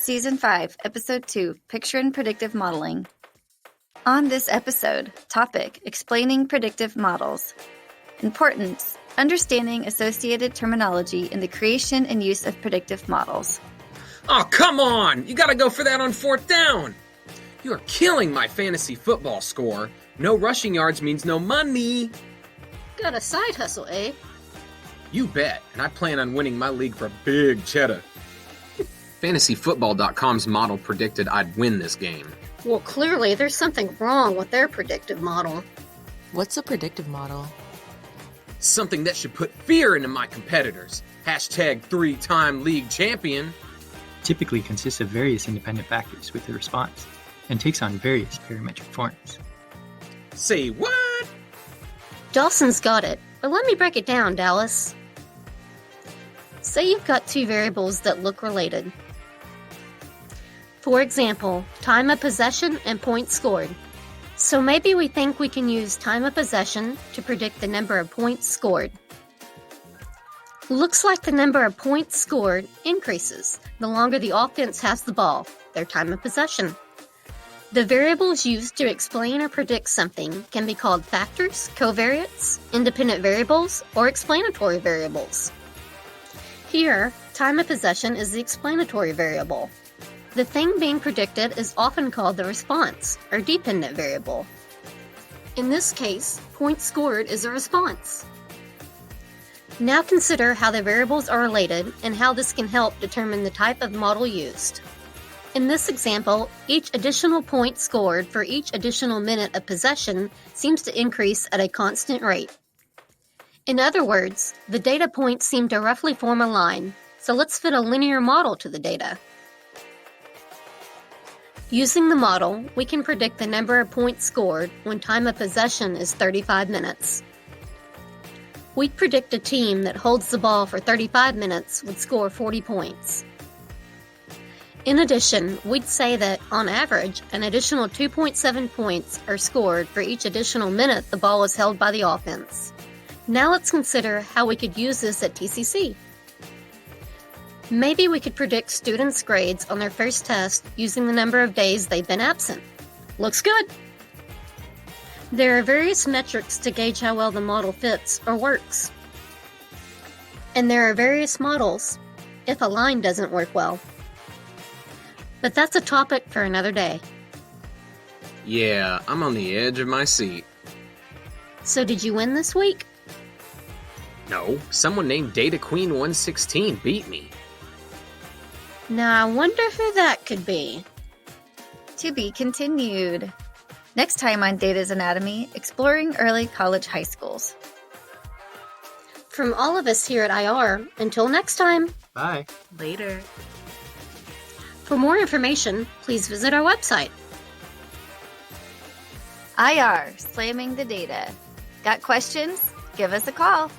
Season 5, Episode 2, Picturin Predictive Modeling. On this episode, topic, explaining predictive models. Importance, understanding associated terminology in the creation and use of predictive models. Oh, come on! You gotta go for that on 4th down! You are killing my fantasy football score. No rushing yards means no money. Got a side hustle, eh? You bet, and I plan on winning my league for big cheddar. FantasyFootball.com's model predicted I'd win this game. Well, clearly there's something wrong with their predictive model. What's a predictive model? Something that should put fear into my competitors. Hashtag 3-time league champion. Typically consists of various independent factors with the response, and takes on various parametric forms. Say what? Dawson's got it, but let me break it down, Dallas. Say you've got two variables that look related. For example, time of possession and points scored. So maybe we think we can use time of possession to predict the number of points scored. Looks like the number of points scored increases the longer the offense has the ball, their time of possession. The variables used to explain or predict something can be called factors, covariates, independent variables, or explanatory variables. Here, time of possession is the explanatory variable. The thing being predicted is often called the response, or dependent variable. In this case, points scored is a response. Now consider how the variables are related and how this can help determine the type of model used. In this example, each additional point scored for each additional minute of possession seems to increase at a constant rate. In other words, the data points seem to roughly form a line, so let's fit a linear model to the data. Using the model, we can predict the number of points scored when time of possession is 35 minutes. We'd predict a team that holds the ball for 35 minutes would score 40 points. In addition, we'd say that, on average, an additional 2.7 points are scored for each additional minute the ball is held by the offense. Now let's consider how we could use this at TCC. Maybe we could predict students' grades on their first test using the number of days they've been absent. Looks good! There are various metrics to gauge how well the model fits or works. And there are various models if a line doesn't work well. But that's a topic for another day. Yeah, I'm on the edge of my seat. So did you win this week? No, someone named Data Queen 116 beat me. Now I wonder who that could be. To be continued. Next time on Data's Anatomy, exploring early college high schools. From all of us here at IR, until next time. Bye. Later. For more information, please visit our website. IR, slamming the data. Got questions? Give us a call.